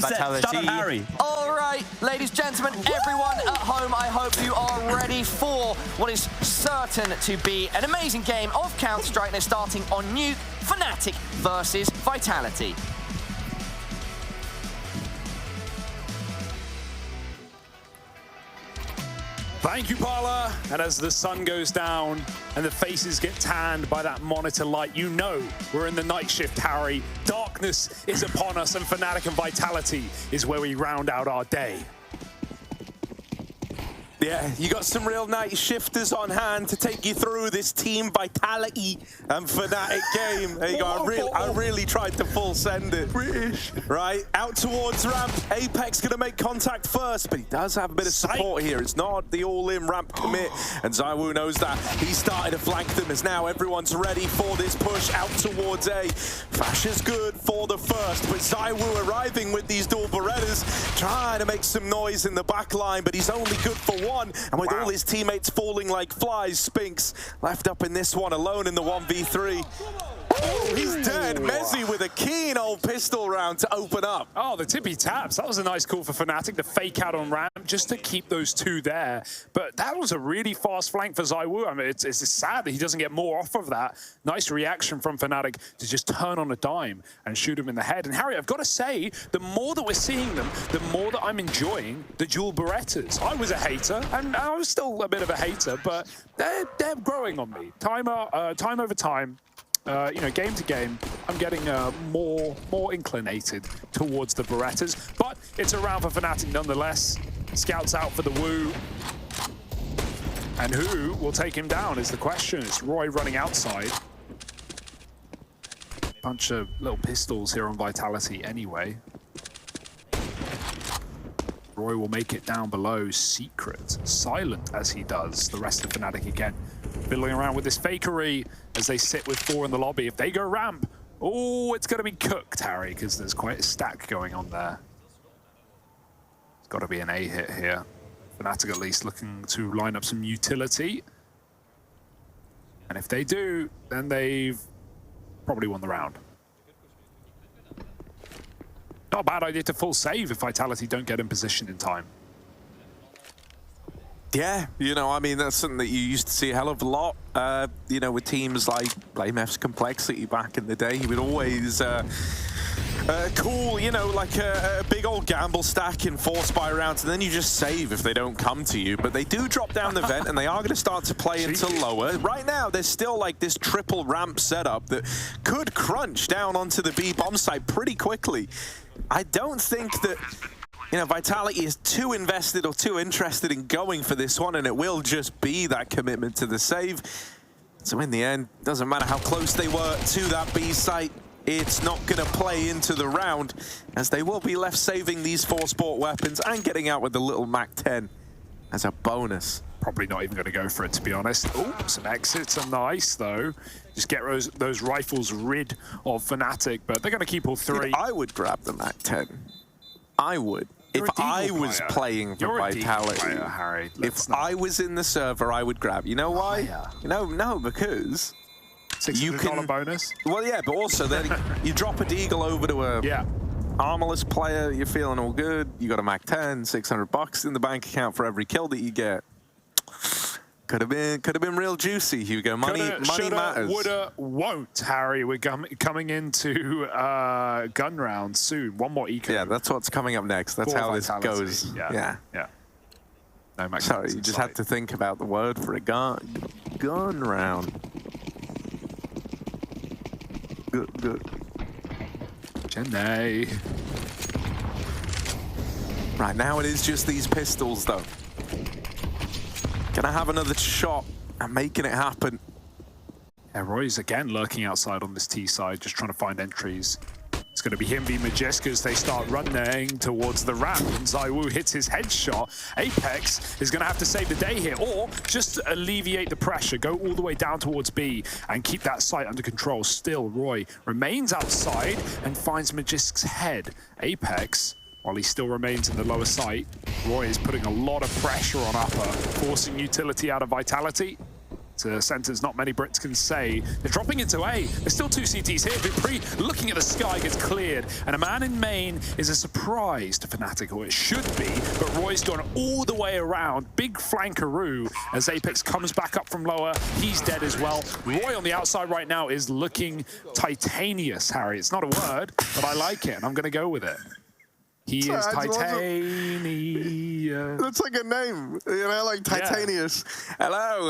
Harry said, shut up, Harry. All right, ladies, gentlemen, everyone at home, I hope you are ready for what is certain to be an amazing game of Counter-Strike. They're starting on NUKE, FNATIC versus Vitality. Thank you, Parla. And as the sun goes down and the faces get tanned by that monitor light, you know we're in the night shift, Harry. Darkness is upon us, and FNATIC and Vitality is where we round out our day. Yeah, you got some real night shifters on hand to take you through this Team Vitality and FNATIC game. There you go. I really tried to full send it. British. Right, out towards ramp. Apex going to make contact first, but he does have a bit of support here. It's not the all-in ramp commit, and ZywOo knows that. He started to flank them as now everyone's ready for this push out towards A. Fash is good for the first, but ZywOo arriving with these dual Berettas, trying to make some noise in the back line, but he's only good for one. And with all his teammates falling like flies, Spinks left up in this one alone in the 1v3. Oh, he's dead. Mezzi with a keen old pistol round to open up. Oh, the tippy taps. That was a nice call for FNATIC, the fake out on ramp, just to keep those two there. But that was a really fast flank for ZywOo. I mean, it's sad that he doesn't get more off of that. Nice reaction from FNATIC to just turn on a dime and shoot him in the head. And Harry, I've got to say, the more that we're seeing them, the more that I'm enjoying the dual Berettas. I was a hater, and I was still a bit of a hater, but they're growing on me. Time over time. You know, game to game, I'm getting more inclinated towards the Berettas, but it's a round for FNATIC nonetheless. Scouts out for the Woo. And who will take him down is the question. It's Roy running outside. Bunch of little pistols here on Vitality anyway. Roy will make it down below. Secret, silent as he does. The rest of FNATIC again fiddling around with this fakery as they sit with 4 in the lobby. If they go ramp, oh, it's going to be cooked, Harry, because there's quite a stack going on there. It's got to be an A hit here. FNATIC at least looking to line up some utility. And if they do, then they've probably won the round. Not a bad idea to full save if Vitality don't get in position in time. Yeah, you know, I mean, that's something that you used to see a hell of a lot, you know, with teams like BlameF's Complexity back in the day. He would always call, you know, like a big old gamble stack in 4 spy rounds, and then you just save if they don't come to you. But they do drop down the vent, and they are going to start to play into lower. Right now, there's still like this triple ramp setup that could crunch down onto the B bomb site pretty quickly. I don't think that, you know, Vitality is too invested or too interested in going for this one, and it will just be that commitment to the save. So in the end, doesn't matter how close they were to that B site, it's not going to play into the round, as they will be left saving these 4 sport weapons and getting out with the little MAC-10 as a bonus. Probably not even going to go for it, to be honest. Oh, some exits are nice, though. Just get those rifles rid of FNATIC, but they're going to keep all 3. Dude, I would grab the MAC-10. I would. If I was playing for Vitality, Harry. If I was in the server, I would grab. You know why? You know, no, because you can bonus. Well, yeah, but also then you drop a deagle over to a armorless player. You're feeling all good. You got a MAC-10, $600 in the bank account for every kill that you get. Could have been real juicy, Hugo. Money matters. Woulda, won't, Harry. We're coming into gun round soon. One more eco. Yeah, that's what's coming up next. That's how this goes. Yeah. No, Max. Sorry, you just had to think about the word for a gun round. Good. Chennai. Right now, it is just these pistols, though. Gonna have another shot and making it happen. Yeah, Roy's again lurking outside on this T side, just trying to find entries. It's going to be him v Majiska as they start running towards the ramp, and ZywOo hits his headshot. Apex is going to have to save the day here, or just alleviate the pressure, go all the way down towards B and keep that site under control. Still, Roy remains outside and finds Majiska's head. Apex, while he still remains in the lower site, Roy is putting a lot of pressure on upper, forcing utility out of Vitality. It's a sentence not many Brits can say. They're dropping into A. There's still 2 CTs here. Dupree looking at the sky gets cleared. And a man in main is a surprise to FNATIC, or it should be. But Roy's gone all the way around. Big flankaroo as Apex comes back up from lower. He's dead as well. Roy on the outside right now is looking titanious, Harry. It's not a word, but I like it, and I'm going to go with it. He is titanious. That's like a name, you know, like Titanius. Yeah. Hello,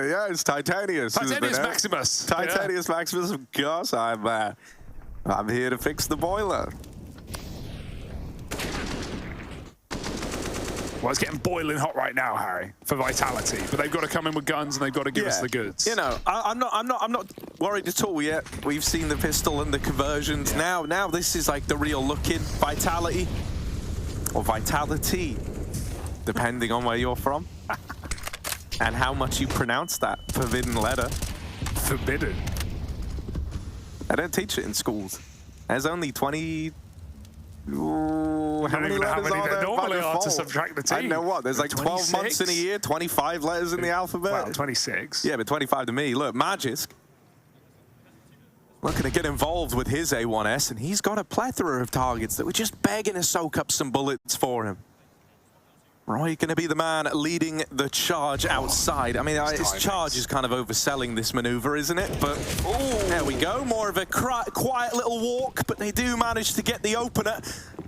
yeah, it's Titanius. Titanius Maximus. Titanius Maximus, of course. I'm here to fix the boiler. Well, it's getting boiling hot right now, Harry, for Vitality. But they've got to come in with guns and they've got to give us the goods. You know, I'm not worried at all yet. We've seen the pistol and the conversions. Yeah. Now this is like the real look-in. Vitality or Vitality, depending on where you're from and how much you pronounce that forbidden letter. Forbidden. I don't teach it in schools. There's only 20. Ooh, how many letters are there normally are to subtract the T? I know what, there's like 12 months in a year, 25 letters in the alphabet. Well, 26. Yeah, but 25 to me. Look, Magisk looking to get involved with his A1S, and he's got a plethora of targets that were just begging to soak up some bullets for him. Roy going to be the man leading the charge outside. I mean, his charge is kind of overselling this maneuver, isn't it? But there we go. More of a quiet little walk, but they do manage to get the opener.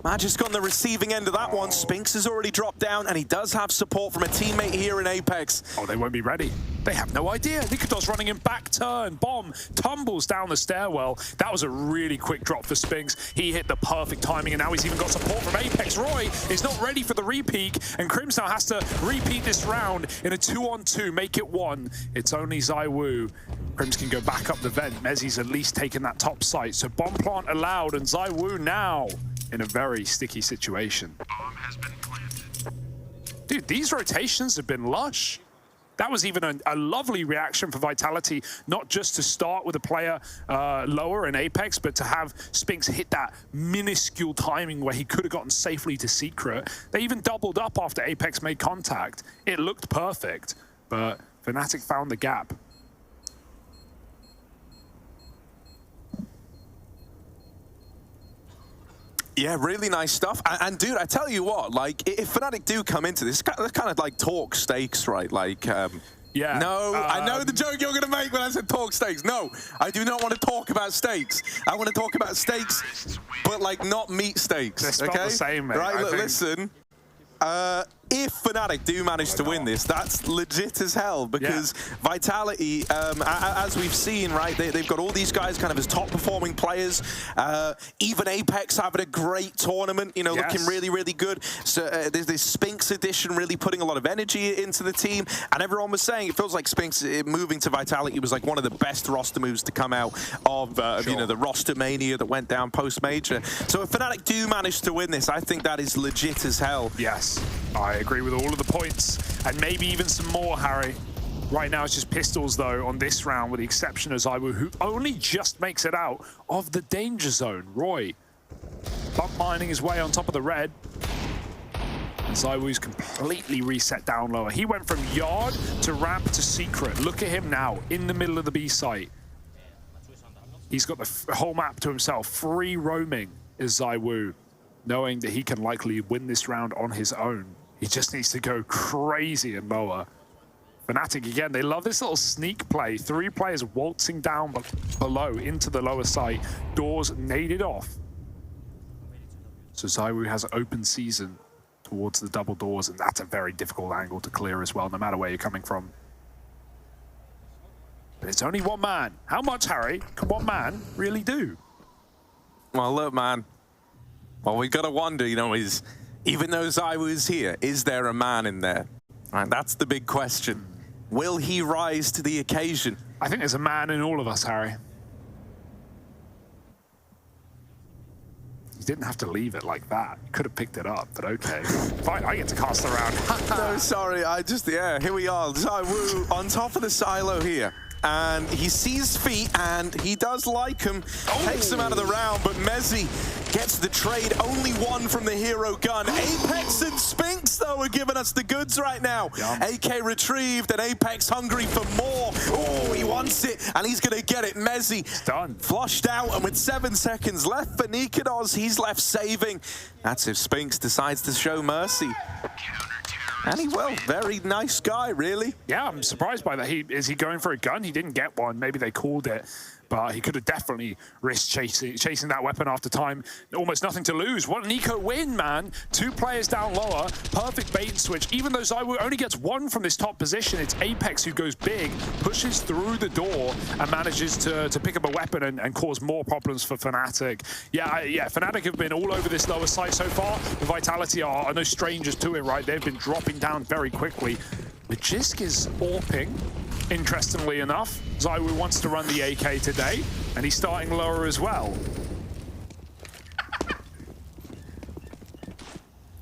Magisk on the receiving end of that one. Spinks has already dropped down, and he does have support from a teammate here in Apex. Oh, they won't be ready. They have no idea. Nikodos running in back turn. Bomb tumbles down the stairwell. That was a really quick drop for Spinks. He hit the perfect timing, and now he's even got support from Apex. Roy is not ready for the repeak, and Crims now has to repeat this round in a 2-on-2, make it 1. It's only ZywOo. Crims can go back up the vent. Mezzi's at least taken that top site. So bomb plant allowed, and ZywOo now in a very sticky situation. Bomb has been planted. Dude, these rotations have been lush. That was even a lovely reaction for Vitality, not just to start with a player lower in Apex, but to have Spinks hit that minuscule timing where he could have gotten safely to Secret. They even doubled up after Apex made contact. It looked perfect, but FNATIC found the gap. Yeah, really nice stuff. And dude, I tell you what, like, if FNATIC do come into this, it's kind of like talk stakes, right? Like, yeah. No, I know the joke you're going to make when I said talk stakes. No, I do not want to talk about stakes. I want to talk about stakes, but like not meat steaks. They're spelled the same, mate. Right, look, listen. If FNATIC do manage to win this, that's legit as hell, because Vitality, as we've seen, right, they've got all these guys kind of as top-performing players. Even Apex having a great tournament, you know, looking really, really good. So there's this Spinks edition really putting a lot of energy into the team, and everyone was saying it feels like Spinks moving to Vitality was like one of the best roster moves to come out of, you know, the roster mania that went down post-major. So if FNATIC do manage to win this, I think that is legit as hell. Yes, I agree with all of the points, and maybe even some more, Harry. Right now it's just pistols, though, on this round, with the exception of ZywOo, who only just makes it out of the danger zone. Roy bump mining his way on top of the red. And ZywOo's completely reset down lower. He went from yard to ramp to secret. Look at him now, in the middle of the B site. He's got the whole map to himself. Free roaming is ZywOo, knowing that he can likely win this round on his own. He just needs to go crazy and lower. FNATIC, again, they love this little sneak play. 3 players waltzing down below into the lower site. Doors naded off. So ZywOo has open season towards the double doors, and that's a very difficult angle to clear as well, no matter where you're coming from. But it's only one man. How much, Harry, can one man really do? Well, look, man. Well, we got to wonder, you know, even though ZywOo is here, is there a man in there? Right, that's the big question. Will he rise to the occasion? I think there's a man in all of us, Harry. You didn't have to leave it like that. You could have picked it up, but okay. Fine, I get to cast around. No, sorry, here we are. ZywOo on top of the silo here. And he sees feet, and he does like him. Takes him out of the round, but Mezzi gets the trade. Only one from the hero gun. Apex and Spinks, though, are giving us the goods right now. Yum. AK retrieved, and Apex hungry for more. Oh, he wants it, and he's going to get it. Mezzy done. Flushed out, and with 7 seconds left for Nikados, he's left saving. That's if Spinks decides to show mercy. And he will. Very nice guy, really. Yeah, I'm surprised by that. Is he going for a gun? He didn't get one. Maybe they called it. But he could have definitely risked chasing that weapon after time. Almost nothing to lose. What an eco win, man. 2 players down lower. Perfect bait and switch. Even though ZywOo only gets 1 from this top position, it's Apex who goes big, pushes through the door, and manages to pick up a weapon and cause more problems for FNATIC. Yeah, FNATIC have been all over this lower site so far. The Vitality are no strangers to it, right? They've been dropping down very quickly. Magisk is AWPing. Interestingly enough, ZywOo wants to run the AK today, and he's starting lower as well.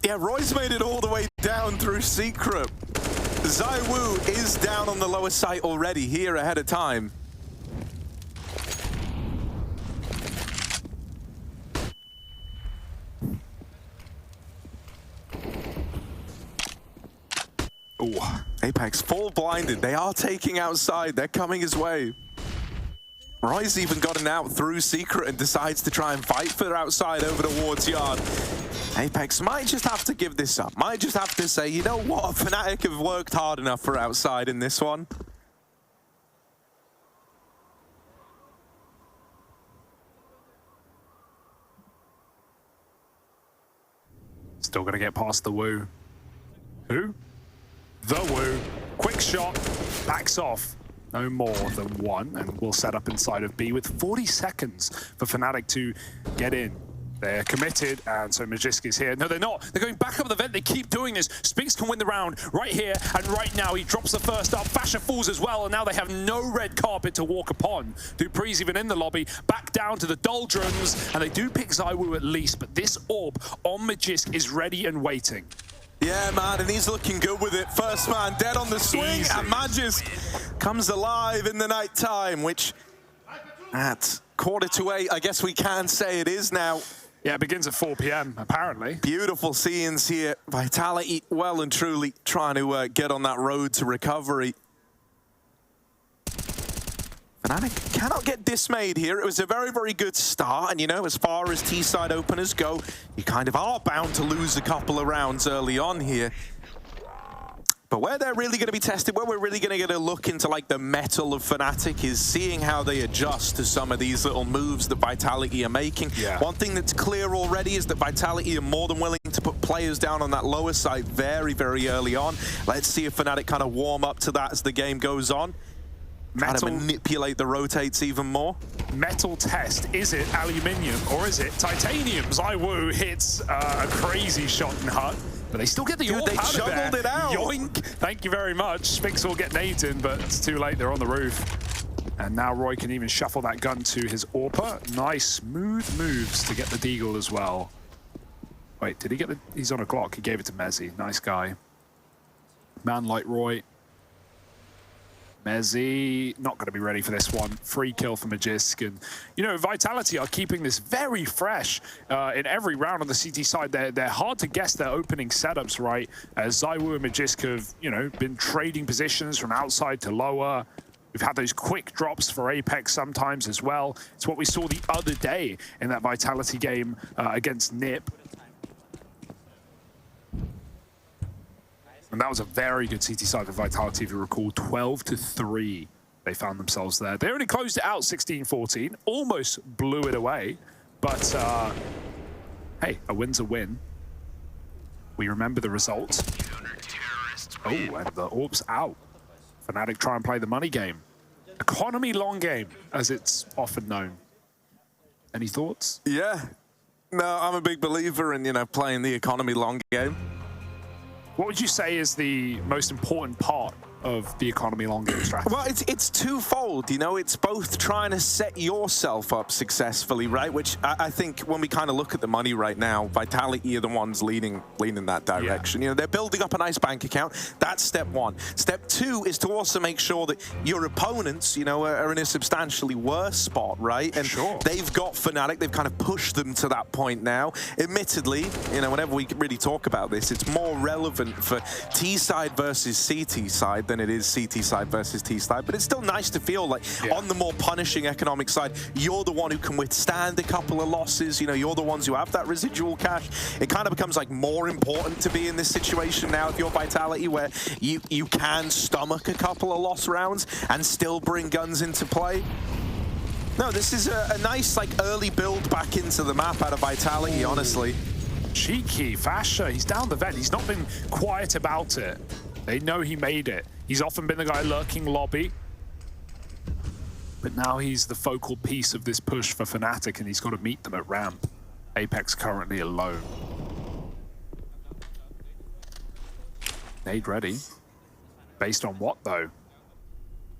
Yeah, Roy's made it all the way down through Secret. ZywOo is down on the lower site already, here ahead of time. Ooh, Apex full blinded. They are taking outside. They're coming his way. Roy's even gotten out through Secret and decides to try and fight for outside over towards Yard. Apex might just have to give this up. Might just have to say, you know what? FNATIC have worked hard enough for outside in this one. Still going to get past the Woo. Who? The Woo. Quick shot. Backs off. No more than 1. And we'll set up inside of B with 40 seconds for FNATIC to get in. They're committed, and so Magisk is here. No, they're not. They're going back up the vent. They keep doing this. Spinks can win the round right here and right now. He drops the first up. Fasher falls as well, and now they have no red carpet to walk upon. Dupree's even in the lobby. Back down to the doldrums, and they do pick ZywOo at least, but this orb on Magisk is ready and waiting. Yeah, man, and he's looking good with it. First man dead on the swing, Easy. and Magisk comes alive in the night time, which at 7:45, I guess we can say it is now. Yeah, it begins at 4 p.m, apparently. Beautiful scenes here. Vitality well and truly trying to get on that road to recovery. FNATIC cannot get dismayed here. It was a very, very good start. And, you know, as far as T-side openers go, you kind of are bound to lose a couple of rounds early on here. But where they're really going to be tested, where we're really going to get a look into like the metal of FNATIC is seeing how they adjust to some of these little moves that Vitality are making. Yeah. One thing that's clear already is that Vitality are more than willing to put players down on that lower side very, very early on. Let's see if FNATIC kind of warm up to that as the game goes on. Try to manipulate the rotates even more. Metal test. Is it aluminium or is it titanium? ZywOo hits a crazy shot and hut, but they still get the AWP out of there. They shoveled it out. Yoink. Thank you very much. Spinks will get nades in, but it's too late. They're on the roof. And now Roy can even shuffle that gun to his AWP. Nice, smooth moves to get the deagle as well. Wait, did he get the... He's on a Glock. He gave it to Mezzy. Nice guy. Man like Roy. Mezzy, not going to be ready for this one. Free kill for Magisk. And, you know, Vitality are keeping this very fresh in every round on the CT side. They're hard to guess their opening setups, right? As ZywOo and Magisk have, you know, been trading positions from outside to lower. We've had those quick drops for Apex sometimes as well. It's what we saw the other day in that Vitality game against NIP. And that was a very good CT side for Vitality, if you recall. 12-3, they found themselves there. They only closed it out 16-14, almost blew it away. But, hey, a win's a win. We remember the result. Oh, and the AWP's out. FNATIC try and play the money game. Economy long game, as it's often known. Any thoughts? Yeah. No, I'm a big believer in, you know, playing the economy long game. What would you say is the most important part of the economy long game strategy? Well, it's twofold, you know. It's both trying to set yourself up successfully, right? Which I think when we kind of look at the money right now, Vitality are the ones leaning that direction. You know, they're building up a nice bank account. That's step one. Step two is to also make sure that your opponents, you know, are in a substantially worse spot, right? And they've got FNATIC. They've kind of pushed them to that point now. Admittedly, you know, whenever we really talk about this, it's more relevant for T side versus CT side than it is CT side versus T side, but it's still nice to feel like on the more punishing economic side, you're the one who can withstand a couple of losses. You know, you're the ones who have that residual cash. It kind of becomes like more important to be in this situation now if you're Vitality, where you can stomach a couple of loss rounds and still bring guns into play. No, this is a nice like early build back into the map out of Vitality, honestly. Cheeky, Fasher, he's down the vent. He's not been quiet about it. They know he made it. He's often been the guy lurking lobby. But now he's the focal piece of this push for FNATIC, and he's got to meet them at ramp. Apex currently alone. Nade ready. Based on what, though?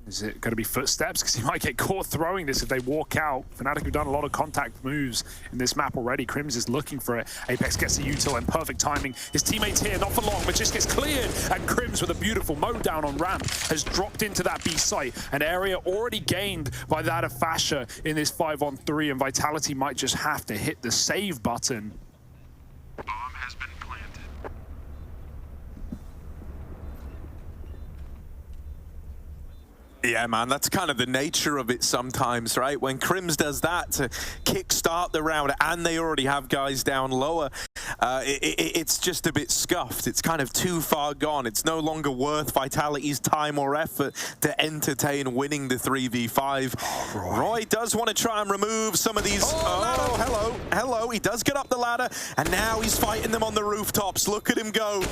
Is it going to be footsteps? Because he might get caught throwing this if they walk out. FNATIC have done a lot of contact moves in this map already. Crims is looking for it. Apex gets the util and perfect timing. His teammate's here, not for long, but just gets cleared. And Crims with a beautiful mow down on ramp has dropped into that B site. An area already gained by that of Fasher in this 5-on-3. And Vitality might just have to hit the save button. Bomb has been planted. Yeah, man, that's kind of the nature of it sometimes, right? When Crims does that to kickstart the round and they already have guys down lower, it's just a bit scuffed. It's kind of too far gone. It's no longer worth Vitality's time or effort to entertain winning the 3v5. Oh, Roy does want to try and remove some of these. Oh, hello. He does get up the ladder, and now he's fighting them on the rooftops. Look at him go.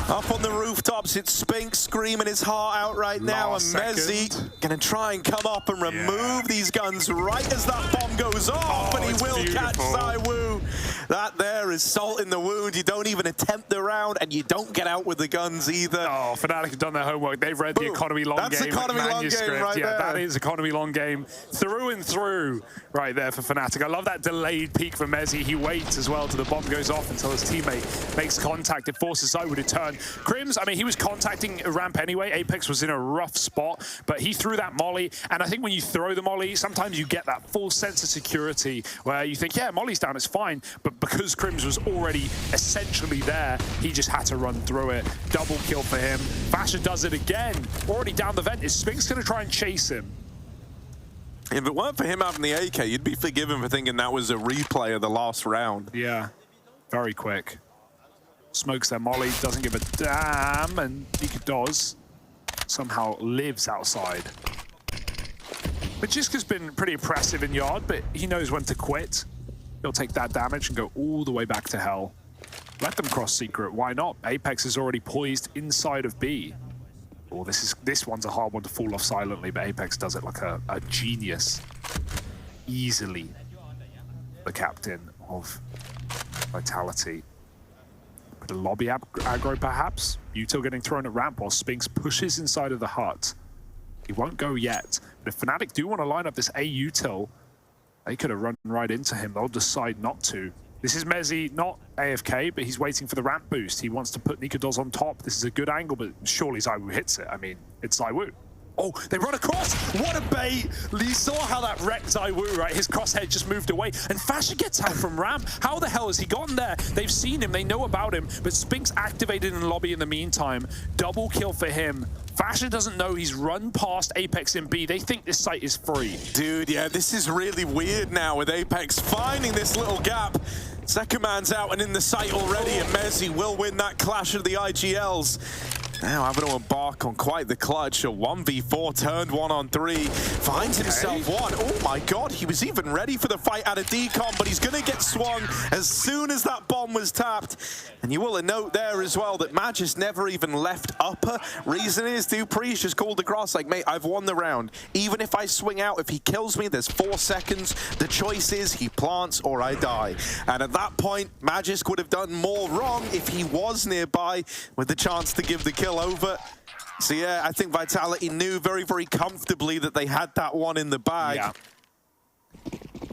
Up on the rooftops, it's Spink screaming his heart out right now, and Mezzi gonna try and come up and remove these guns right as that bomb goes off, and he will catch ZywOo. That there is salt in the wound. You don't even attempt the round, and you don't get out with the guns either. Oh, FNATIC have done their homework. They've read the economy long game. That's economy long game right there. That is economy long game through and through right there for FNATIC. I love that delayed peek for Mezzi. He waits as well till the bomb goes off until his teammate makes contact. It forces ZywOo to turn. Crims, I mean, he was contacting a ramp anyway. Apex was in a rough spot, but he threw that molly. And I think when you throw the molly, sometimes you get that full sense of security where you think, yeah, molly's down, it's fine. But because Crims was already essentially there, he just had to run through it. Double kill for him. Fasher does it again. Already down the vent. Is Spink's going to try and chase him? If it weren't for him having the AK, you'd be forgiven for thinking that was a replay of the last round. Yeah, very quick. Smokes their molly, doesn't give a damn, and NUKE does. Somehow lives outside. Majiska's been pretty impressive in yard, but he knows when to quit. He'll take that damage and go all the way back to hell. Let them cross secret, why not? Apex is already poised inside of B. Oh, this one's a hard one to fall off silently, but Apex does it like a genius. Easily the captain of Vitality. The lobby aggro, perhaps. Util getting thrown at ramp while Spinks pushes inside of the hut. He won't go yet. But if FNATIC do want to line up this A util, they could have run right into him. They'll decide not to. This is Mezzi, not AFK, but he's waiting for the ramp boost. He wants to put NUKE on top. This is a good angle, but surely ZywOo hits it. I mean, it's ZywOo. Oh, they run across. What a bait. You saw how that wrecked ZywOo, right? His crosshair just moved away. And Fasher gets out from ramp. How the hell has he gotten there? They've seen him. They know about him. But Spink's activated in the lobby in the meantime. Double kill for him. Fasher doesn't know he's run past Apex in B. They think this site is free. Dude, yeah, this is really weird now with Apex finding this little gap. Second man's out and in the site already, and Mezzi will win that clash of the IGLs. Now having to embark on quite the clutch. A 1v4 turned 1-on-3. Finds himself one. Oh my god, he was even ready for the fight out of decom, but he's going to get swung as soon as that bomb bomb was tapped. And you will note there as well that Magis never even left upper. Reason is Dupree's just called across like, mate, I've won the round. Even if I swing out, if he kills me, there's 4 seconds. The choice is he plants or I die. And at that point, Magis would have done more wrong if he was nearby with the chance to give the kill over. So yeah, I think Vitality knew very, very comfortably that they had that one in the bag. Yeah.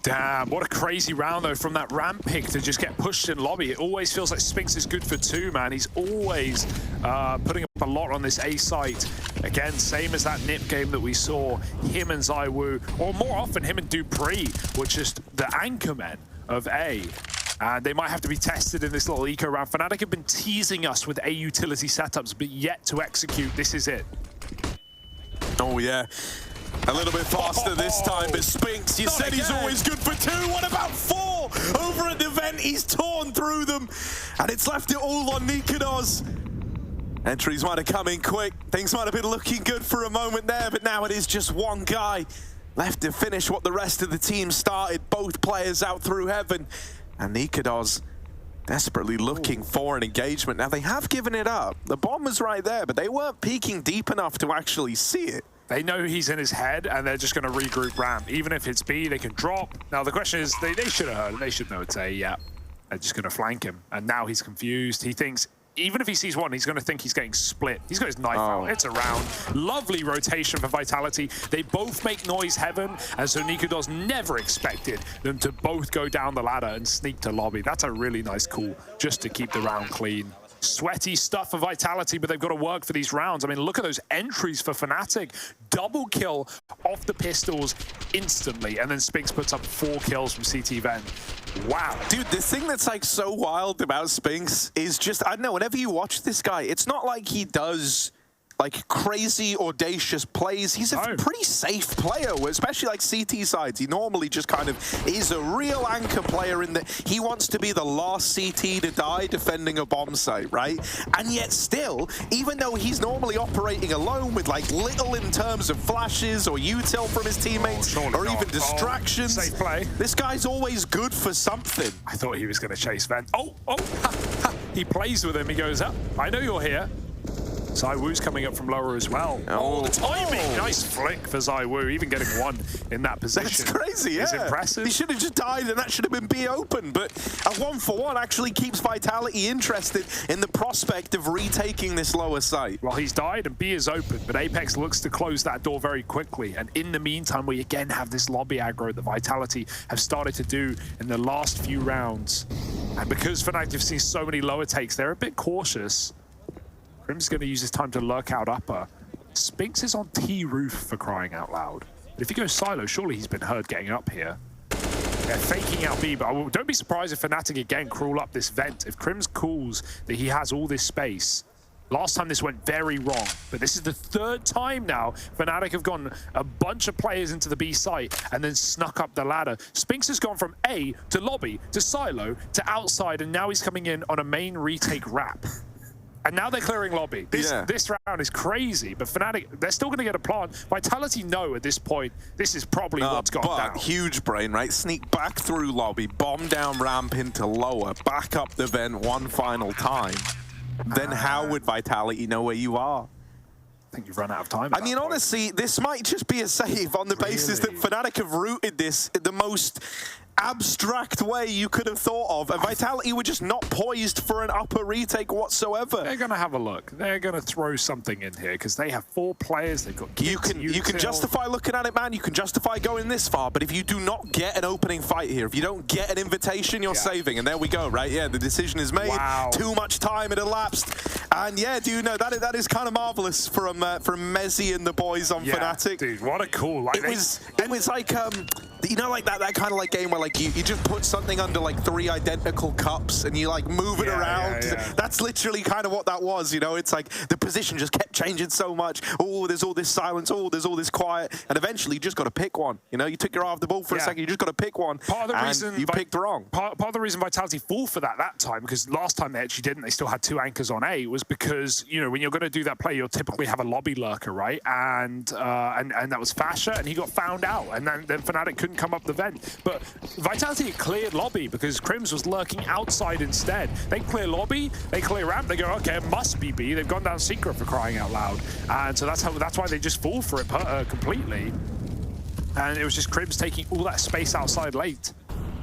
Damn, what a crazy round, though, from that ramp pick to just get pushed in lobby. It always feels like Spinks is good for 2, man. He's always putting up a lot on this A site. Again, same as that NIP game that we saw. Him and ZywOo, or more often, him and Dupree were just the anchor men of A. And they might have to be tested in this little eco round. FNATIC have been teasing us with A utility setups, but yet to execute. This is it. Oh, yeah. A little bit faster this time, but Spinks, you said he's always good for 2. What about 4? Over at the vent, he's torn through them, and it's left it all on Nikados. Entries might have come in quick. Things might have been looking good for a moment there, but now it is just one guy left to finish what the rest of the team started. Both players out through heaven, and Nikados desperately looking for an engagement. Now, they have given it up. The bomb was right there, but they weren't peeking deep enough to actually see it. They know he's in his head, and they're just going to regroup ramp. Even if it's B, they can drop. Now, the question is, they should have heard it. They should know it's A, yeah. They're just going to flank him. And now he's confused. He thinks, even if he sees one, he's going to think he's getting split. He's got his knife out. It's around. Lovely rotation for Vitality. They both make noise heaven, and so Nikados never expected them to both go down the ladder and sneak to lobby. That's a really nice call, just to keep the round clean. Sweaty stuff for Vitality, but they've got to work for these rounds. I mean, look at those entries for FNATIC. Double kill off the pistols instantly, and then Spinks puts up 4 kills from CT Vent. Wow. Dude, the thing that's like so wild about Spinks is just, I don't know, whenever you watch this guy, it's not like he does like crazy audacious plays. He's a pretty safe player, especially like CT sides. He normally just kind of is a real anchor player in that he wants to be the last CT to die defending a bomb site, right? And yet still, even though he's normally operating alone with like little in terms of flashes or util from his teammates or even distractions, safe play. This guy's always good for something. I thought he was going to chase Vent. He plays with him. He goes, up. I know you're here. ZywOo's coming up from lower as well. Oh, the timing! Nice flick for ZywOo, even getting 1 in that position. That's crazy, yeah. It's impressive. He should have just died and that should have been B open, but a 1-for-1 actually keeps Vitality interested in the prospect of retaking this lower site. Well, he's died and B is open, but Apex looks to close that door very quickly. And in the meantime, we again have this lobby aggro that Vitality have started to do in the last few rounds. And because FNATIC have seen so many lower takes, they're a bit cautious. Crim's going to use his time to lurk out upper. Spinks is on T roof for crying out loud. But if he goes silo, surely he's been heard getting up here. They're faking out B, but don't be surprised if FNATIC again crawl up this vent. If Crim's calls that he has all this space. Last time this went very wrong, but this is the 3rd time now FNATIC have gone a bunch of players into the B site and then snuck up the ladder. Spinks has gone from A to lobby to silo to outside, and now he's coming in on a main retake wrap. And now they're clearing lobby. This round is crazy, but FNATIC, they're still going to get a plant. Vitality know at this point, this is probably what's gone down. Huge brain, right? Sneak back through lobby, bomb down ramp into lower, back up the vent one final time. Then how would Vitality know where you are? I think you've run out of time. I mean, honestly, this might just be a save on the basis that FNATIC have rooted this in the most abstract way you could have thought of, and Vitality were just not poised for an upper retake whatsoever. They're going to have a look. They're going to throw something in here because they have 4 players. They've got you can justify looking at it, man. You can justify going this far, but if you do not get an opening fight here, if you don't get an invitation, you're saving. And there we go, right? Yeah, the decision is made. Wow. Too much time had elapsed, and yeah, dude, no, that is kind of marvelous from Mezzy and the boys on FNATIC. Dude, what a cool! Like, it was like you know, like that kind of like game where like you just put something under like 3 identical cups and you like move it around. That's literally kind of what that was, you know. It's like the position just kept changing so much. Oh, there's all this silence. Oh, there's all this quiet. And eventually you just got to pick one. You know, you took your eye off the ball for a second. You just got to pick one. Part of the reason you picked wrong. Part of the reason Vitality fall for that time, because last time they actually didn't, they still had 2 anchors on A, was because, you know, when you're going to do that play, you'll typically have a lobby lurker, right? And that was Fasha, and he got found out. And then FNATIC couldn't come up the vent. But Vitality cleared lobby because Crims was lurking outside instead. They clear lobby, they clear ramp, they go, okay, it must be B. They've gone down secret for crying out loud. And so that's why they just fall for it completely. And it was just Crims taking all that space outside late.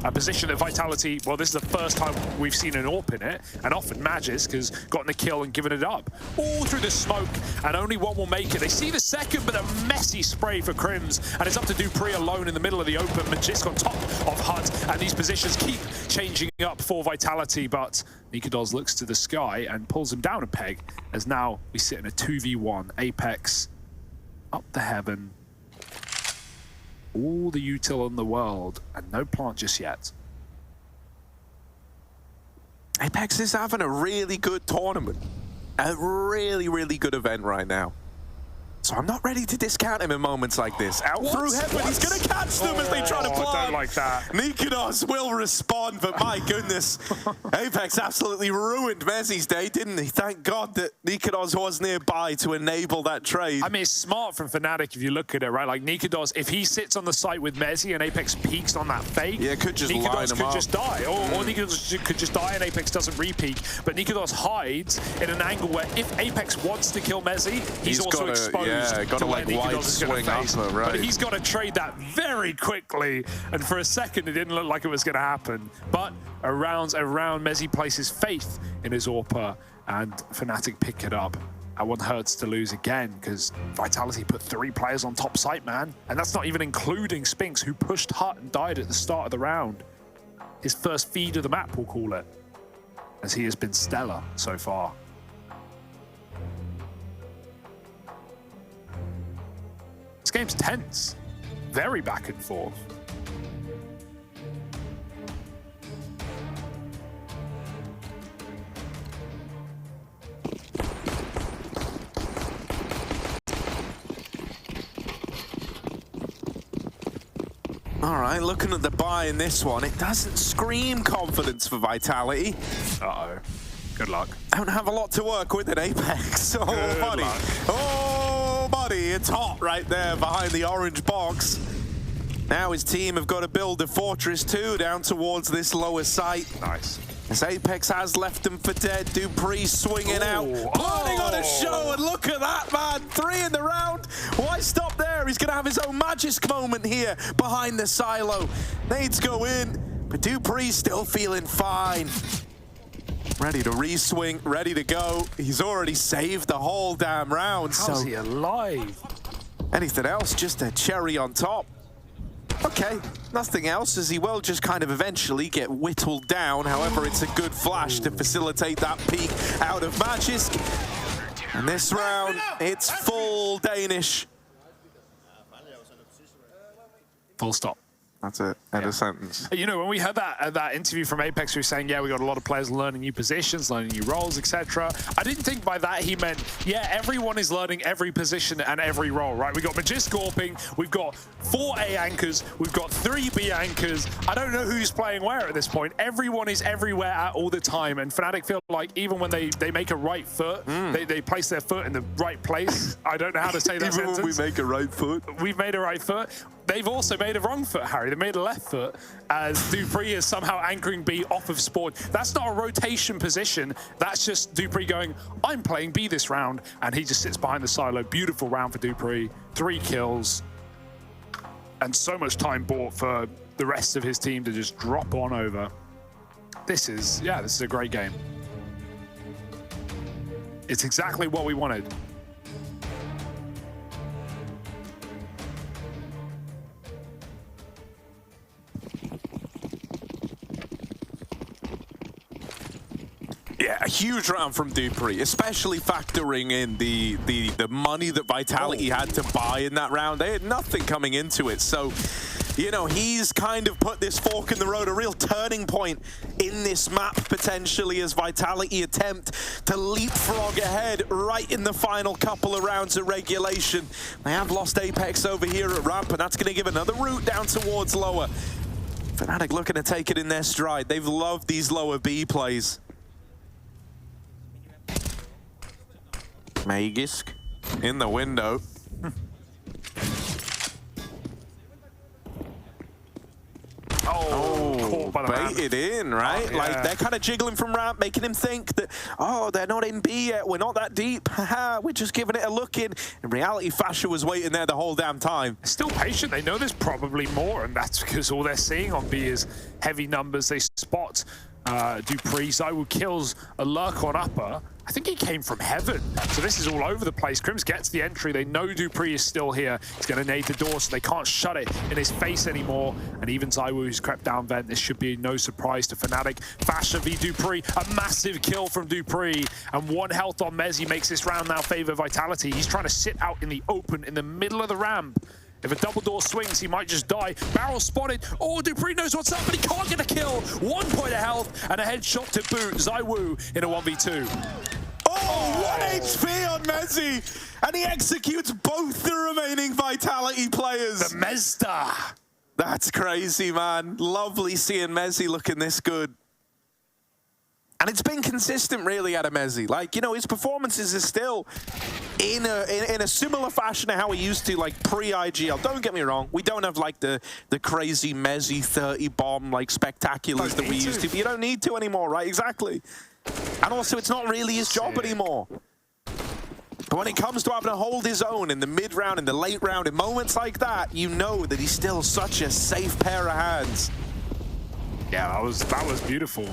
A position that Vitality, well, this is the first time we've seen an AWP in it, and often Magisk has gotten the kill and given it up. All through the smoke, and only one will make it. They see the second, but a messy spray for Crims, and it's up to dupreeh alone in the middle of the open. Magisk on top of Hut, and these positions keep changing up for Vitality, but NUKE looks to the sky and pulls him down a peg, as now we sit in a 2v1. Apex up the heaven. All the util in the world, and no plant just yet. Apex is having a really good tournament. A really, really good event right now. So I'm not ready to discount him in moments like this. Out through heaven, he's going to catch them as they try to plant. I don't like that. NUKE will respond, but my goodness. Apex absolutely ruined Mezzi's day, didn't he? Thank God that NUKE was nearby to enable that trade. I mean, it's smart from FNATIC if you look at it, right? Like, NUKE, if he sits on the site with Mezzi and Apex peeks on that fake, yeah, could just line him could up. just die. Or NUKE could just die and Apex doesn't re-peek. But NUKE hides in an angle where if Apex wants to kill Mezzi, he's also exposed. Yeah, got to like wide swing upper, right? But he's got to trade that very quickly, and for a second it didn't look like it was going to happen. But around Mezzi places faith in his AWP, and FNATIC pick it up. That one hurts to lose again, because Vitality put 3 players on top site, man. And that's not even including Spinks, who pushed Hut and died at the start of the round. His first feed of the map, we'll call it, as he has been stellar so far. This game's tense, very back and forth. All right, looking at the buy in this one, it doesn't scream confidence for Vitality. Uh-oh. Good luck. I don't have a lot to work with at Apex. Oh, buddy. Luck. Oh, buddy. It's hot right there behind the orange box. Now his team have got to build a Fortress 2 down towards this lower site. Nice. As Apex has left them for dead. dupreeh swinging out. Putting on a show, and look at that, man. 3 in the round. Why stop there? He's going to have his own Magisk moment here behind the silo. Nades go in, but dupreeh's still feeling fine. Ready to re-swing, ready to go. He's already saved the whole damn round. How's he alive? Anything else, just a cherry on top. Okay, nothing else, as he will just kind of eventually get whittled down. However, it's a good flash to facilitate that peek out of Magisk. And this round, it's full Danish. Full stop. That's it. End of sentence. You know, when we had that interview from Apex, we were saying, yeah, we got a lot of players learning new positions, learning new roles, etc. I didn't think by that he meant, yeah, everyone is learning every position and every role, right? We got Magisk AWPing, we've got 4 A anchors, we've got 3 B anchors. I don't know who's playing where at this point. Everyone is everywhere at all the time, and FNATIC feel like even when they make a right foot, they place their foot in the right place. I don't know how to say that Even sentence. when we make a right foot. We've made a right foot. They've also made a wrong foot, Harry. They made a left foot, as dupreeh is somehow anchoring B off of spawn. That's not a rotation position. That's just dupreeh going, I'm playing B this round, and he just sits behind the silo. Beautiful round for dupreeh. 3 kills, and so much time bought for the rest of his team to just drop on over. This is a great game. It's exactly what we wanted. Yeah, a huge round from dupreeh, especially factoring in the money that Vitality had to buy in that round. They had nothing coming into it, so you know, he's kind of put this fork in the road, a real turning point in this map potentially, as Vitality attempt to leapfrog ahead right in the final couple of rounds of regulation. They have lost Apex over here at ramp, and that's going to give another route down towards lower. FNATIC looking to take it in their stride. They've loved these lower B plays. Magisk in the window. Oh, by the ramp. baited in, right? Oh, yeah. Like, they're kind of jiggling from ramp, making him think that, oh, they're not in B yet, we're not that deep, haha, we're just giving it a look in. In reality, Fasher was waiting there the whole damn time. They're still patient, they know there's probably more, and that's because all they're seeing on B is heavy numbers. They spot Dupree. ZywOo kills a lurk on upper. I think he came from heaven. So this is all over the place. Crims gets the entry. They know Dupree is still here. He's going to nade the door, so they can't shut it in his face anymore. And even ZywOo, who's crept down vent, this should be no surprise to FNATIC. Fasher v Dupree, a massive kill from Dupree. And 1 health on Mezzi makes this round now favor Vitality. He's trying to sit out in the open, in the middle of the ramp. If a double door swings, he might just die. Barrel spotted. Oh, Dupree knows what's up, but he can't get a kill. 1 point of health and a headshot to boot. ZywOo in a 1v2. Oh, 1 HP on Mezzi! And he executes both the remaining Vitality players. The Mezda. That's crazy, man. Lovely seeing Mezzi looking this good. And it's been consistent, really, out of Mezzi. Like, you know, his performances are still in a similar fashion to how he used to, like, pre-IGL. Don't get me wrong. We don't have, like, the crazy Mezzi 30-bomb, like, spectaculars that we used to. But you don't need to anymore, right? Exactly. And also, it's not really his job anymore. But when it comes to having to hold his own in the mid-round, in the late round, in moments like that, you know that he's still such a safe pair of hands. Yeah, that was beautiful.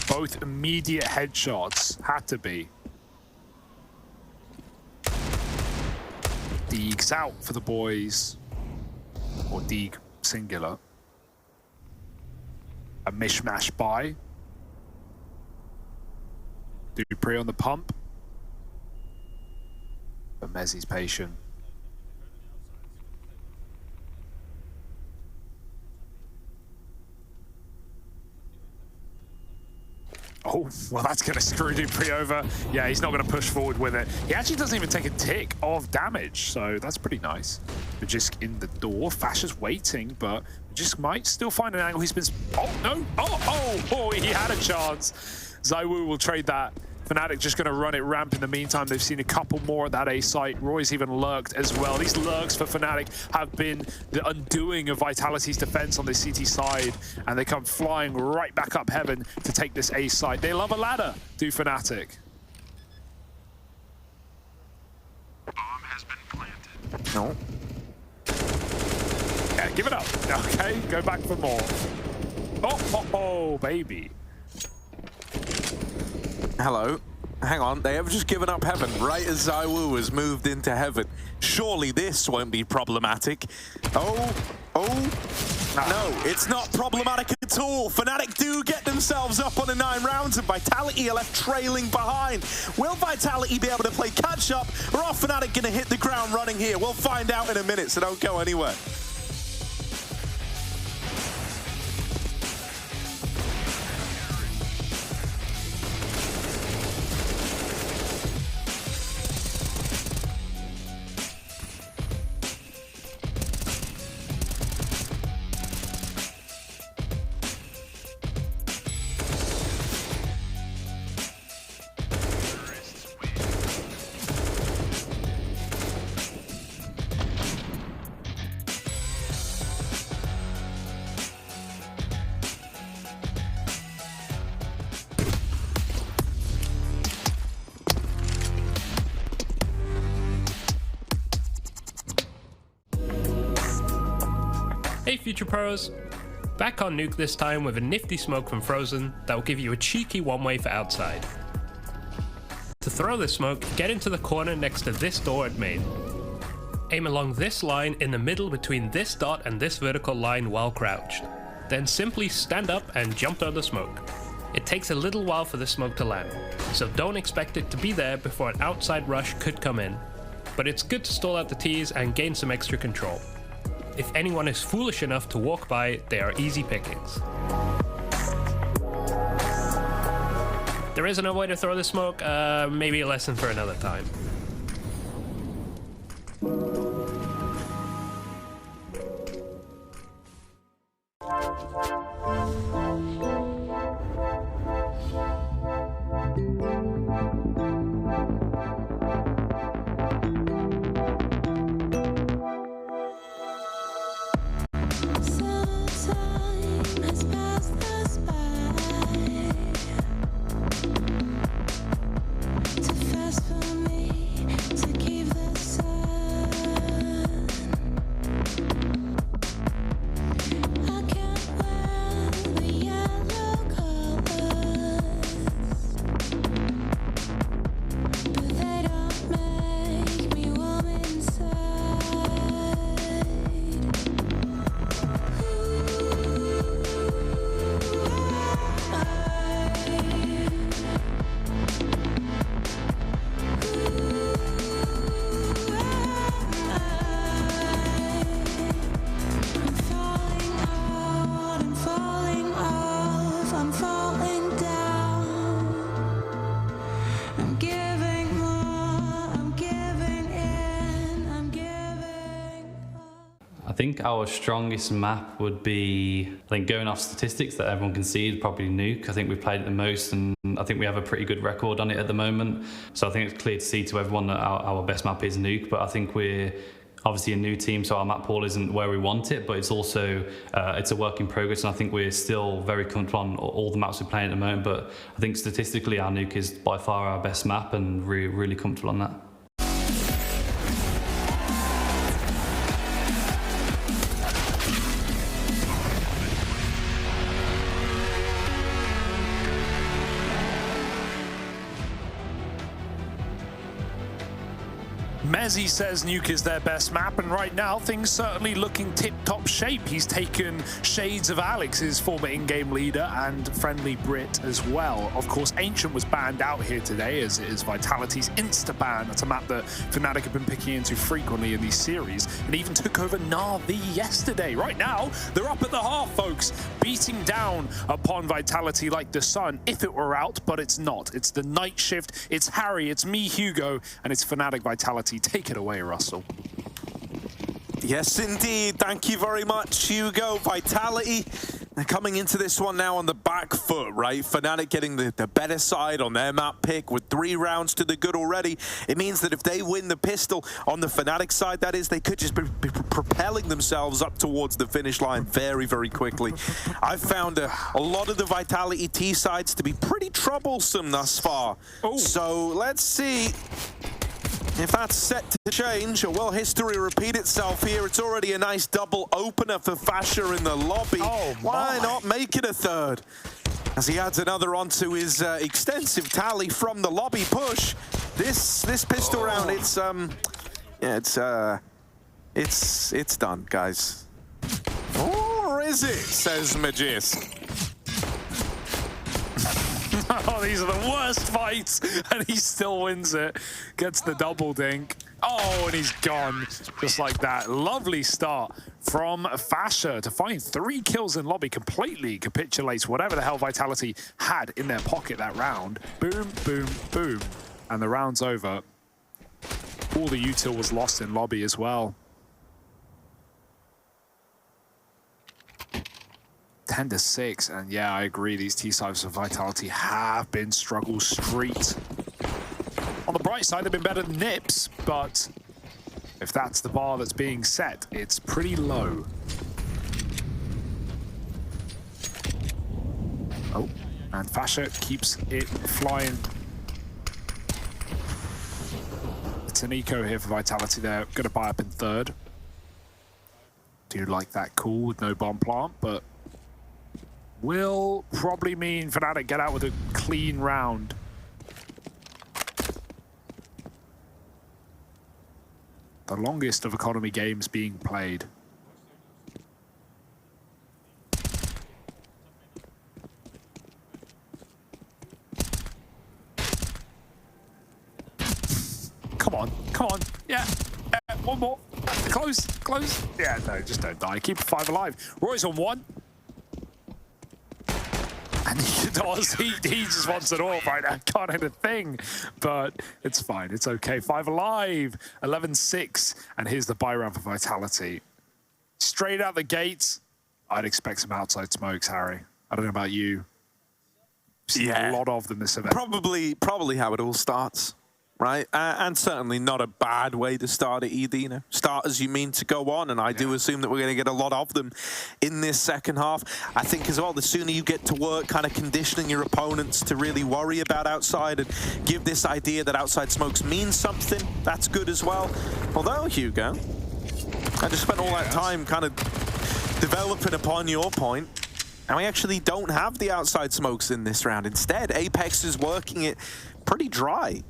Both immediate headshots had to be. Deeg's out for the boys. Or Deeg singular. A mishmash buy. Dupree on the pump. But Mezzi's patient. Oh, well, that's going to screw Dupree over. Yeah, he's not going to push forward with it. He actually doesn't even take a tick of damage, so that's pretty nice. Magisk in the door. Fasher's waiting, but Magisk might still find an angle. He's been... Oh, no. Oh, he had a chance. ZywOo will trade that. FNATIC just going to run it ramp in the meantime. They've seen a couple more at that A site. Roy's even lurked as well. These lurks for FNATIC have been the undoing of Vitality's defense on the CT side, and they come flying right back up heaven to take this A site. They love a ladder, do FNATIC. Bomb has been planted. No. Yeah, give it up. Okay, go back for more. Oh, baby. Hello. Hang on, they have just given up heaven right as ZywOo has moved into heaven. Surely this won't be problematic. Oh, no, it's not problematic at all. FNATIC do get themselves up on a 9 rounds and Vitality are left trailing behind. Will Vitality be able to play catch up, or are FNATIC going to hit the ground running here? We'll find out in a minute, so don't go anywhere. Hey Future Pros! Back on Nuke this time with a nifty smoke from Frozen that will give you a cheeky one-way for outside. To throw this smoke, get into the corner next to this door at main. Aim along this line in the middle between this dot and this vertical line while crouched. Then simply stand up and jump on the smoke. It takes a little while for the smoke to land, so don't expect it to be there before an outside rush could come in. But it's good to stall out the T's and gain some extra control. If anyone is foolish enough to walk by, they are easy pickings. There is another way to throw the smoke, maybe a lesson for another time. Time has passed. I'm giving more, I'm giving in, I'm giving I think our strongest map would be, I think going off statistics that everyone can see, probably Nuke. I think we've played it the most, and I think we have a pretty good record on it at the moment. So I think it's clear to see to everyone that our best map is Nuke, but I think we're obviously a new team, so our map pool isn't where we want it, but it's also, it's a work in progress, and I think we're still very comfortable on all the maps we're playing at the moment, but I think statistically our Nuke is by far our best map, and really comfortable on that. Mezzy says Nuke is their best map, and right now things certainly looking tip-top shape. He's taken shades of Alex, his former in-game leader, and friendly Brit as well. Of course, Ancient was banned out here today, as it is Vitality's insta-ban. That's a map that FNATIC have been picking into frequently in these series, and even took over Na'Vi yesterday. Right now, they're up at the half, folks, beating down upon Vitality like the sun, if it were out, but it's not. It's the night shift, it's Harry, it's me, Hugo, and it's FNATIC Vitality. Take it away, Russell. Yes, indeed. Thank you very much, Hugo. Vitality, they're coming into this one now on the back foot, right? FNATIC getting the better side on their map pick with 3 rounds to the good already. It means that if they win the pistol on the FNATIC side, that is, they could just be propelling themselves up towards the finish line very, very quickly. I've found a lot of the Vitality T sides to be pretty troublesome thus far. Ooh. So let's see if that's set to change, or will history repeat itself here? It's already a nice double opener for Fasher in the lobby. Oh, why my. not make it a third? As he adds another onto his extensive tally from the lobby push. This pistol round, it's it's done, guys. Or is it? Says Magisk. Oh, these are the worst fights, and he still wins it. Gets the double dink. Oh, and he's gone. Just like that. Lovely start from Fasher to find 3 kills in lobby. Completely capitulates whatever the hell Vitality had in their pocket that round. Boom, boom, boom. And the round's over. All the util was lost in lobby as well. 10-6, and yeah, I agree. These T-sides of Vitality have been struggle street. On the bright side, they've been better than Nips, but if that's the bar that's being set, it's pretty low. Oh, and Fasher keeps it flying. It's an eco here for Vitality. They're going to buy up in third. Do like that cool with no bomb plant, but will probably mean FNATIC get out with a clean round. The longest of economy games being played. Come on, come on. Yeah, one more. Close, close. Yeah, no, just don't die. Keep 5 alive. Roy's on 1. And he does. He just wants it all right now. Can't hit a thing, but it's fine. It's okay. 5 alive, 11-6, and here's the buy round for Vitality. Straight out the gates, I'd expect some outside smokes, Harry. I don't know about you. Seen a lot of them this event. Probably how it all starts, right? And certainly not a bad way to start it either. You know, start as you mean to go on, and I do assume that we're going to get a lot of them in this second half. I think as well, the sooner you get to work kind of conditioning your opponents to really worry about outside and give this idea that outside smokes mean something, that's good as well. Although, Hugo, I just spent all that time kind of developing upon your point, and we actually don't have the outside smokes in this round. Instead, Apex is working it pretty dry.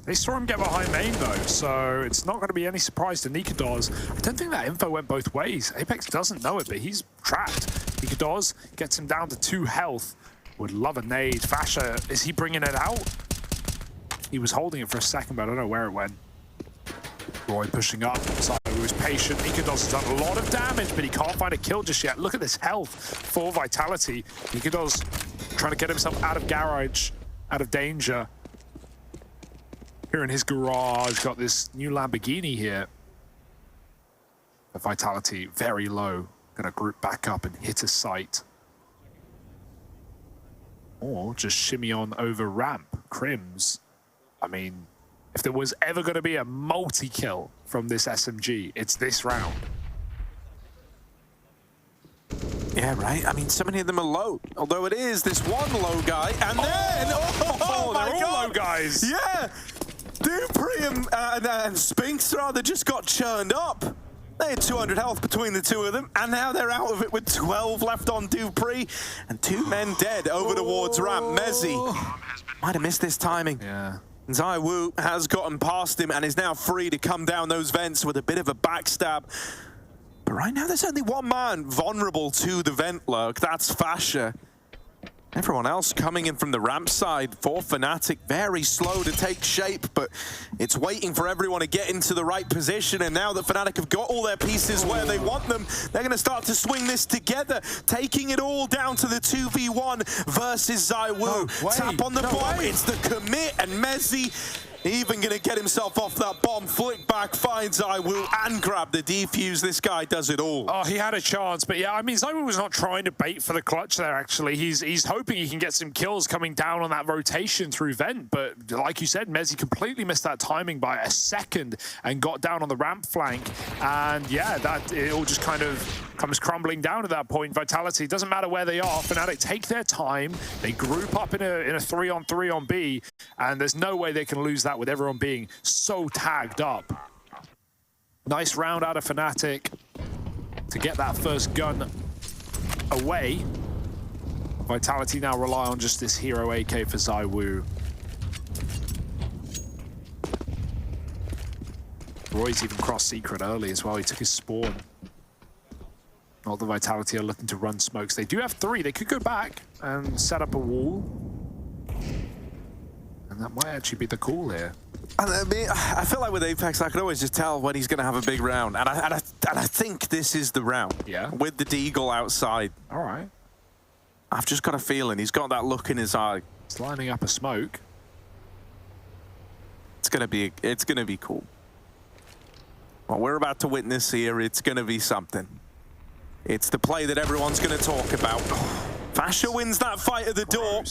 They saw him get behind main, though, so it's not going to be any surprise to Nikados. I don't think that info went both ways. Apex doesn't know it, but he's trapped. Nikados gets him down to 2 health. Would love a nade. Fasher, is he bringing it out? He was holding it for a second, but I don't know where it went. Roy pushing up. Saito was patient. Nikados has done a lot of damage, but he can't find a kill just yet. Look at this health for Vitality. Nikados trying to get himself out of garage, out of danger. here in his garage. Got this new Lamborghini here. The Vitality very low. Gonna group back up and hit a site. Or just shimmy on over ramp. Crims. I mean, if there was ever going to be a multi-kill from this SMG, it's this round. Yeah, right. I mean, so many of them are low. Although it is this one low guy, and then they're all low guys. Yeah, Dupree and Spinks rather just got churned up. They had 200 health between the two of them, and now they're out of it with 12 left on Dupree, and 2 men dead over towards ramp. Mezzi might have missed this timing. Yeah. ZywOo has gotten past him and is now free to come down those vents with a bit of a backstab. But right now, there's only one man vulnerable to the vent lurk. That's Fasher. Everyone else coming in from the ramp side for FNATIC, very slow to take shape, but it's waiting for everyone to get into the right position. And now that FNATIC have got all their pieces where they want them, they're going to start to swing this together, taking it all down to the 2v1 versus ZywOo. Tap on the bomb, it's the commit, and Mezzi even going to get himself off that bomb, flick back, finds ZywOo, and grab the defuse. This guy does it all. Oh, he had a chance, but yeah, I mean, ZywOo was not trying to bait for the clutch there, actually. He's hoping he can get some kills coming down on that rotation through vent, but like you said, Mezzi completely missed that timing by a second and got down on the ramp flank, and yeah, it all just kind of comes crumbling down at that point. Vitality, doesn't matter where they are, FNATIC take their time, they group up in a 3-on-3 on B, and there's no way they can lose that with everyone being so tagged up. Nice round out of FNATIC to get that first gun away. Vitality now rely on just this hero AK for ZywOo. Roy's even crossed secret early as well. He took his spawn. Not the Vitality are looking to run smokes. They do have 3. They could go back and set up a wall. And that might actually be the call here. I mean, I feel like with Apex, I can always just tell when he's going to have a big round. And I think this is the round. Yeah. With the Deagle outside. All right. I've just got a feeling. He's got that look in his eye. He's lining up a smoke. It's going to be cool. What we're about to witness here, it's going to be something. It's the play that everyone's going to talk about. Fasher wins that fight at the door.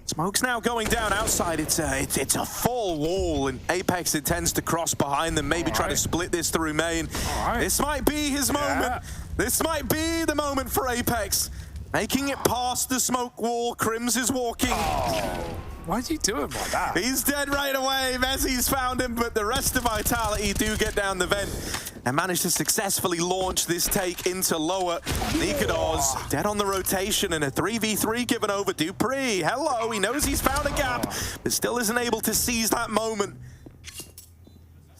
Smoke's now going down outside. It's a full wall, and Apex intends to cross behind them, maybe try to split this through main. This might be his moment. This might be the moment for Apex. Making it past the smoke wall. Crims is walking. Why did you do him like that? He's dead right away. Mezzi's found him, but the rest of Vitality do get down the vent and manage to successfully launch this take into lower. Nikados dead on the rotation, and a 3v3 given over. Dupree, hello, he knows he's found a gap, but still isn't able to seize that moment.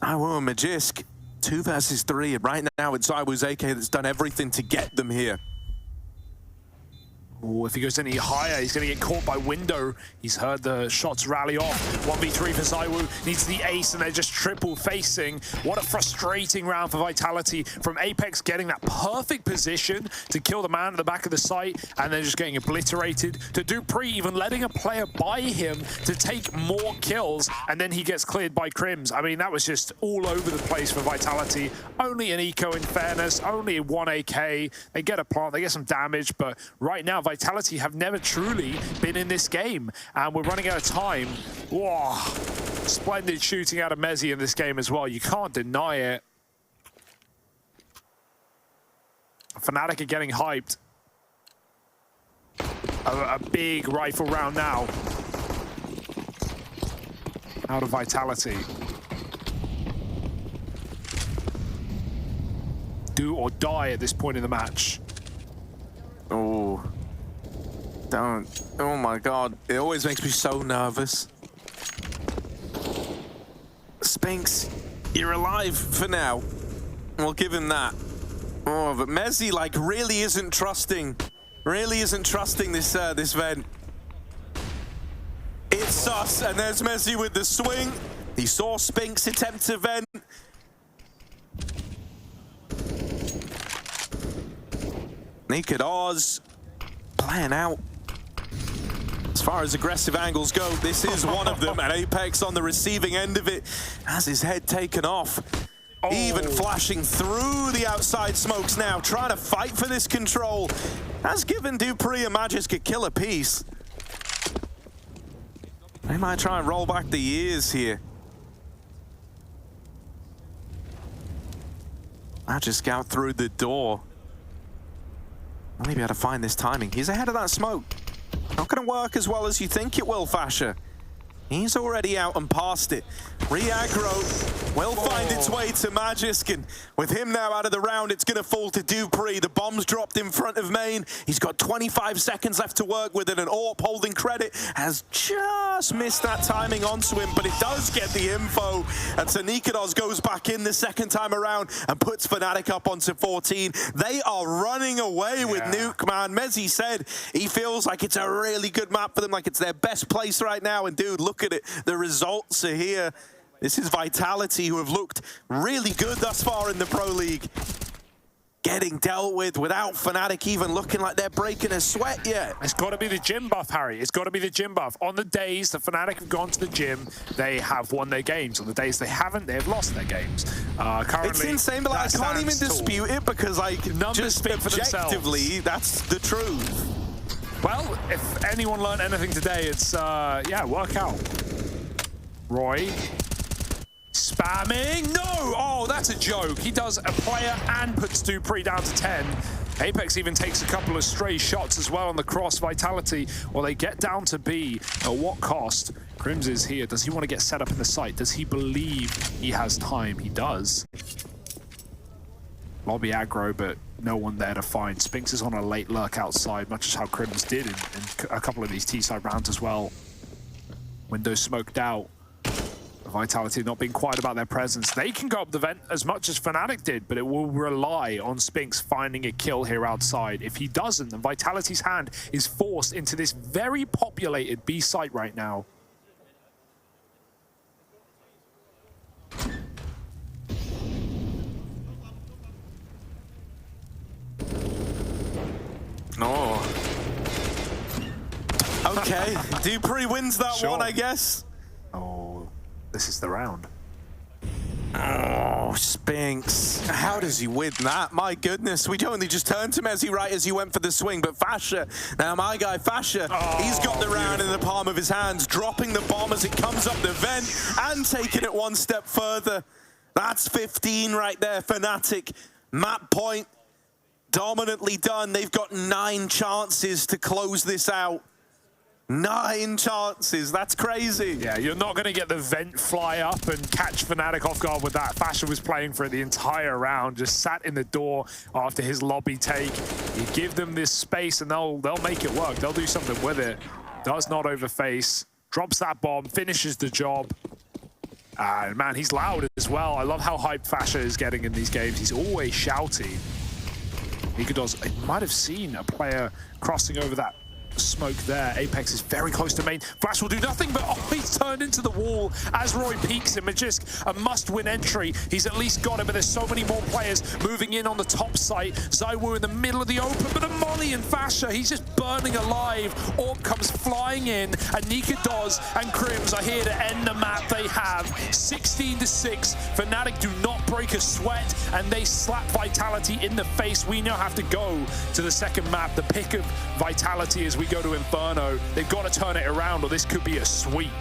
ZywOo and Magisk, 2 versus 3, and right now it's ZywOo's AK that's done everything to get them here. Oh, if he goes any higher, he's going to get caught by window. He's heard the shots rally off. 1v3 for ZywOo. Needs the ace, and they're just triple facing. What a frustrating round for Vitality. From Apex getting that perfect position to kill the man at the back of the site, and then just getting obliterated. To Dupree even letting a player by him to take more kills, and then he gets cleared by Crims. I mean, that was just all over the place for Vitality. Only an eco in fairness, only 1 AK. They get a plant, they get some damage, but right now, Vitality have never truly been in this game, and we're running out of time. Whoa, splendid shooting out of Mezzi in this game as well. You can't deny it. FNATIC are getting hyped. A big rifle round now out of Vitality. Do or die at this point in the match. Oh. Don't. Oh my god. It always makes me so nervous. Spinks, you're alive for now. We'll give him that. Oh, but Mezzi, like, really isn't trusting. Really isn't trusting this this vent. It's sus, and there's Mezzi with the swing. He saw Spinks attempt to vent. Naked Oz playing out. As far as aggressive angles go, this is one of them, and Apex on the receiving end of it has his head taken off. Even flashing through the outside smokes now, trying to fight for this control. Has given dupreeh and Magisk a killer piece. They might try and roll back the years here. Magisk out through the door. Maybe how to find this timing. He's ahead of that smoke. Not going to work as well as you think it will, Fasher. He's already out and past it. Re-aggro will find its way to Magisk, and with him now out of the round, it's going to fall to dupreeh. The bomb's dropped in front of main. He's got 25 seconds left to work with it, and AWP holding credit has just missed that timing onto him, but it does get the info. And so Créditos goes back in the second time around and puts FNATIC up onto 14. They are running away with NUKE, man. Mezzy said he feels like it's a really good map for them, like it's their best place right now, and dude, look at it. The results are here. This is Vitality, who have looked really good thus far in the Pro League. Getting dealt with without FNATIC even looking like they're breaking a sweat yet. It's got to be the gym buff, Harry. It's got to be the gym buff. On the days the FNATIC have gone to the gym, they have won their games. On the days they haven't, they have lost their games. Currently, it's insane, but like, I can't even dispute it because, like, numbers just speak for objectively, that's the truth. Well, if anyone learned anything today, it's, yeah, work out. Roy. Spamming. No! Oh, that's a joke. He does a player and puts dupreeh down to 10. Apex even takes a couple of stray shots as well on the cross. Vitality, well, they get down to B. At what cost? Crims is here. Does he want to get set up in the site? Does he believe he has time? He does. Lobby aggro, but no one there to find. Spinks is on a late lurk outside, much as how Crims did in a couple of these T-side rounds as well. Window smoked out. Vitality not being quiet about their presence. They can go up the vent as much as FNATIC did, but it will rely on Spinks finding a kill here outside. If he doesn't, then Vitality's hand is forced into this very populated B site right now. Oh. Okay, dupreeh wins that one, I guess. Oh, this is the round. Oh, Spinks. How does he win that? My goodness. We only just turned to Mezzy right as he went for the swing, but Fasher, now my guy Fasher, he's got the round in the palm of his hands, dropping the bomb as it comes up the vent and taking it one step further. That's 15 right there. FNATIC, map point, dominantly done. They've got 9 chances to close this out. 9 chances, that's crazy. Yeah, you're not going to get the vent fly up and catch FNATIC off guard with that. Fasher was playing for it the entire round, just sat in the door after his lobby take. You give them this space and they'll make it work. They'll do something with it. Does not overface, drops that bomb, finishes the job. And man, he's loud as well. I love how hyped Fasher is getting in these games. He's always shouty. Créditos might have seen a player crossing over that smoke there. Apex is very close to main. Flash will do nothing, but he's turned into the wall as Roy peeks him. Magisk, a must-win entry. He's at least got it, but there's so many more players moving in on the top site. ZywOo in the middle of the open, but a molly and Fasher, he's just burning alive. AWP comes flying in, and Créditos and Crims are here to end the map. They have 16-6. FNATIC do not break a sweat, and they slap Vitality in the face. We now have to go to the second map. The pick of Vitality as we go to Inferno. They've got to turn it around, or this could be a sweep.